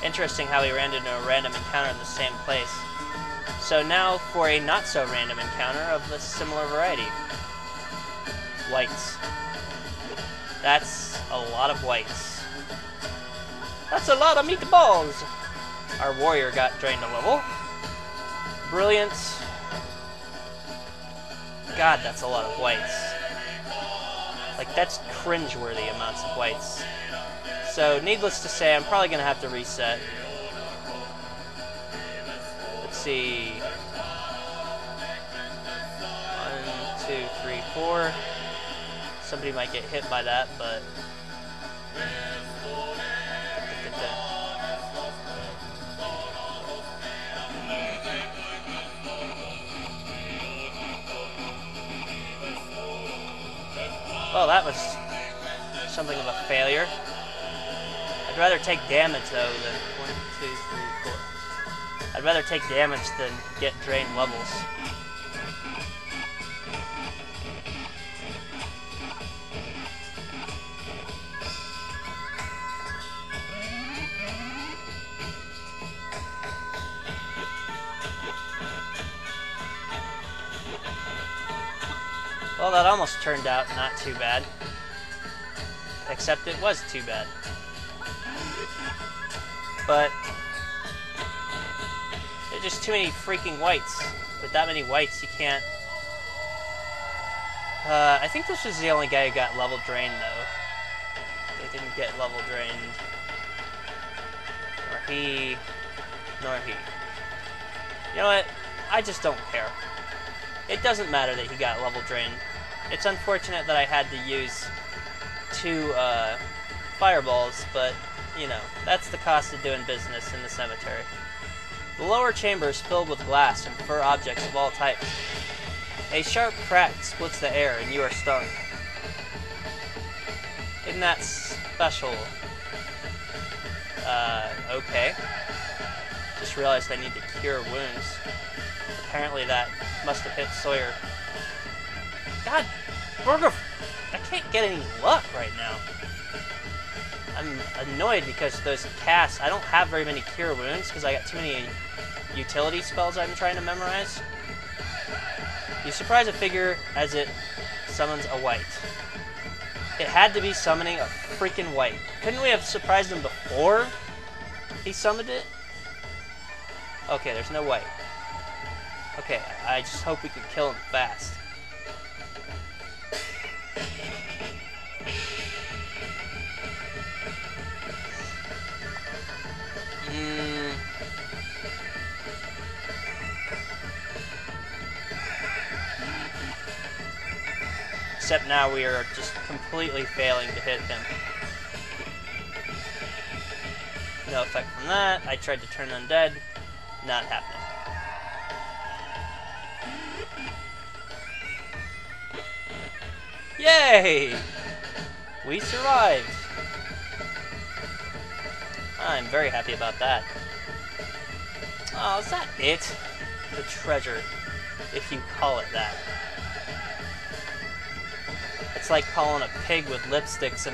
Interesting how we ran into a random encounter in the same place. So now for a not-so-random encounter of a similar variety. Whites. That's a lot of whites. That's a lot of meatballs! Our warrior got drained a level. Brilliant. God, that's a lot of whites. Like, that's cringe-worthy amounts of whites. So, needless to say, I'm probably going to have to reset. Let's see. 1, 2, 3, 4. Somebody might get hit by that, but... Well, that was something of a failure. I'd rather take damage, though, than 1, 2, 3, 4. I'd rather take damage than get drained levels. Well, that almost turned out not too bad. Except it was too bad. But there's just too many freaking whites. With that many whites, you can't... I think this was the only guy who got level drained, though. They didn't get level drained. Nor he. Nor he. You know what? I just don't care. It doesn't matter that he got level drained. It's unfortunate that I had to use 2 fireballs, but, you know, that's the cost of doing business in the cemetery. The lower chamber is filled with glass and fur objects of all types. A sharp crack splits the air and you are stung. Isn't that special? Okay. Just realized I need to cure wounds. Apparently that must have hit Sawyer. God, Burger, I can't get any luck right now. I'm annoyed because those casts, I don't have very many cure wounds because I got too many utility spells I'm trying to memorize. You surprise a figure as it summons a white. It had to be summoning a freaking white. Couldn't we have surprised him before he summoned it? Okay, there's no white. Okay, I just hope we can kill him fast. Except now we are just completely failing to hit him. No effect from that. I tried to turn undead. Not happening. Yay! We survived. I'm very happy about that. Oh, is that it? The treasure, if you call it that. It's like calling a pig with lipstick a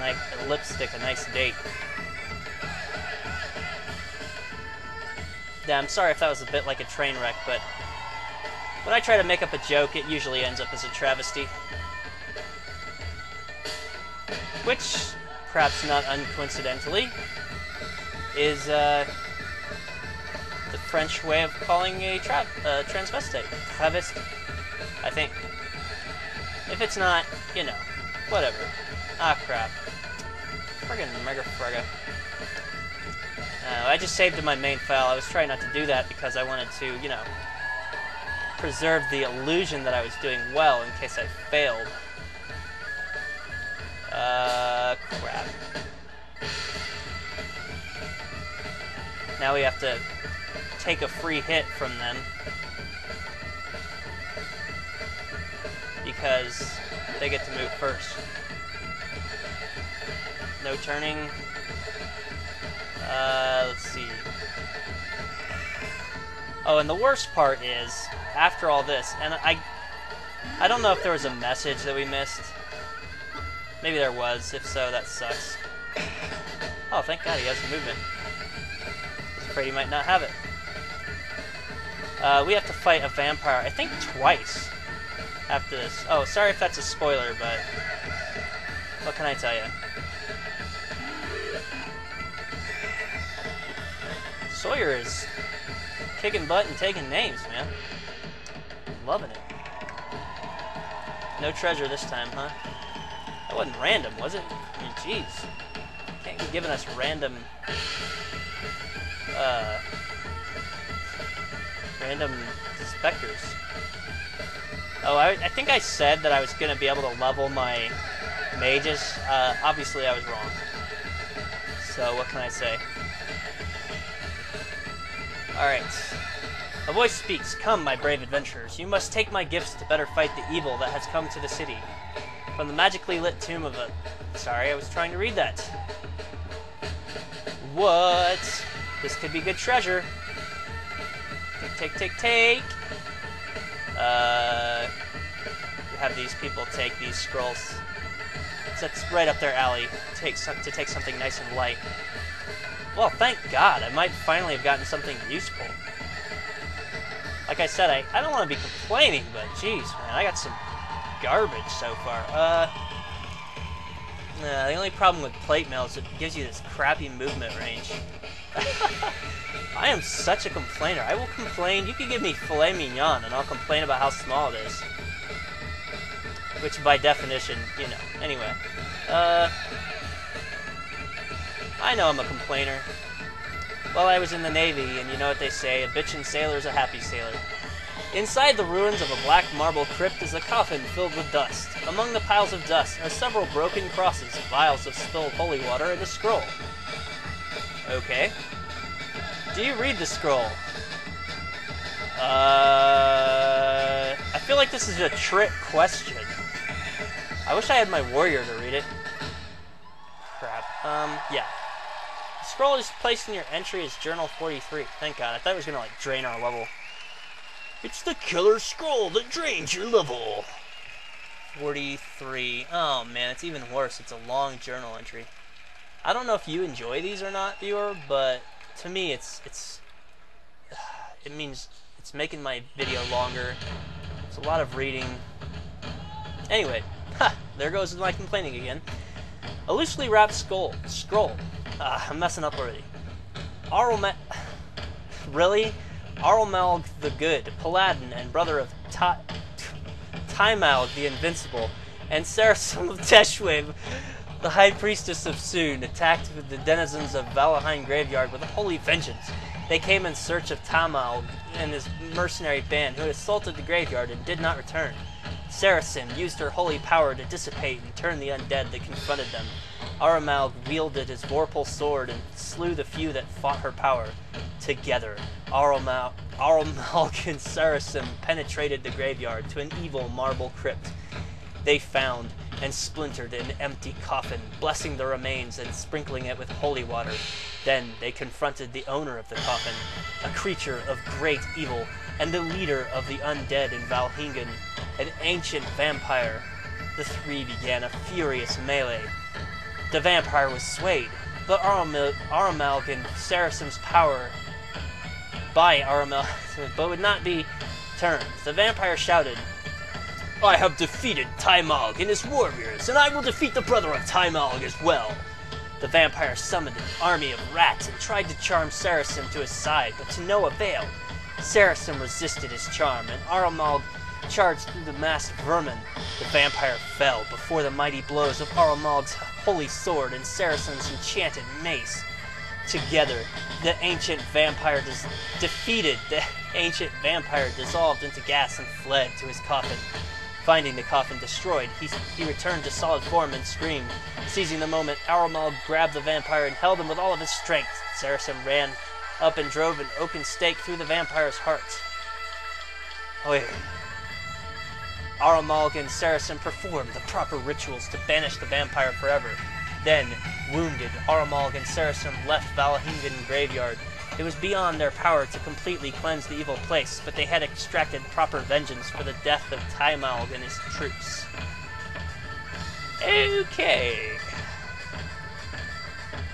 nice date. Yeah, I'm sorry if that was a bit like a train wreck, but when I try to make up a joke, it usually ends up as a travesty. Which, perhaps not uncoincidentally, is the French way of calling a transvestite. Travesti, I think. If it's not, you know, whatever. Ah, crap. Friggin' mega frugga. I just saved in my main file. I was trying not to do that because I wanted to, you know, preserve the illusion that I was doing well in case I failed. Crap. Now we have to take a free hit from them. Because they get to move first. No turning. Let's see. Oh, and the worst part is, after all this, and I don't know if there was a message that we missed. Maybe there was. If so, that sucks. Oh, thank God he has movement. Afraid he might not have it. We have to fight a vampire, I think twice after this. Oh, sorry if that's a spoiler, but what can I tell you? Sawyer is kicking butt and taking names, man. Loving it. No treasure this time, huh? That wasn't random, was it? I mean, jeez. Can't be giving us random, random Spectres. Oh, I think I said that I was going to be able to level my mages. Obviously I was wrong. So, what can I say? Alright. A voice speaks. Come, my brave adventurers. You must take my gifts to better fight the evil that has come to the city. From the magically lit tomb of a... Sorry, I was trying to read that. What? This could be good treasure. Take. Have these people take these scrolls. That's right up their alley. To take something nice and light. Well, thank God. I might finally have gotten something useful. Like I said, I don't want to be complaining, but jeez, man, I got some garbage so far. The only problem with plate mail is it gives you this crappy movement range. I am such a complainer. I will complain. You can give me filet mignon, and I'll complain about how small it is. Which, by definition, you know. Anyway. I know I'm a complainer. Well, I was in the Navy, and you know what they say, a bitchin' sailor's a happy sailor. Inside the ruins of a black marble crypt is a coffin filled with dust. Among the piles of dust are several broken crosses, vials of spilled holy water, and a scroll. Okay. Do you read the scroll? I feel like this is a trick question. I wish I had my warrior to read it. Crap. Yeah. The scroll is placed in your entry as Journal 43. Thank God. I thought it was gonna, like, drain our level. It's the killer scroll that drains your level. 43. Oh, man, it's even worse. It's a long journal entry. I don't know if you enjoy these or not, viewer, but to me, it means it's making my video longer. It's a lot of reading. Anyway, there goes my complaining again. A loosely wrapped scroll. I'm messing up already. Really? Arlmalg the Good, Paladin and brother of Timalg the Invincible, and Sarasum of Teshwib, the High Priestess of Soon, attacked the denizens of Valhingen Graveyard with a holy vengeance. They came in search of Timalg and his mercenary band, who had assaulted the graveyard and did not return. Saracen used her holy power to dissipate and turn the undead that confronted them. Arlmalg wielded his vorpal sword and slew the few that fought her power. Together, Arlmalg and Saracen penetrated the graveyard to an evil marble crypt. They found and splintered an empty coffin, blessing the remains and sprinkling it with holy water. Then they confronted the owner of the coffin, a creature of great evil, and the leader of the undead in Valhingen, an ancient vampire. The three began a furious melee. The vampire was swayed, but Arlmalg and Saracen's power by Arlmalg, but would not be turned. The vampire shouted, "I have defeated Timalg and his warriors, and I will defeat the brother of Timalg as well." The vampire summoned an army of rats and tried to charm Saracen to his side, but to no avail. Saracen resisted his charm, and Arlmalg charged through the massed vermin. The vampire fell before the mighty blows of Arlmalg's holy sword and Saracen's enchanted mace. Together, the ancient vampire dissolved into gas and fled to his coffin. Finding the coffin destroyed, he returned to solid form and screamed. Seizing the moment, Arlmalg grabbed the vampire and held him with all of his strength. Saracen ran up and drove an oaken stake through the vampire's heart. Arlmalg and Saracen performed the proper rituals to banish the vampire forever. Then, wounded, Arlmalg and Saracen left Valhingen Graveyard. It was beyond their power to completely cleanse the evil place, but they had extracted proper vengeance for the death of Timalg and his troops. Okay.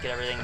Get everything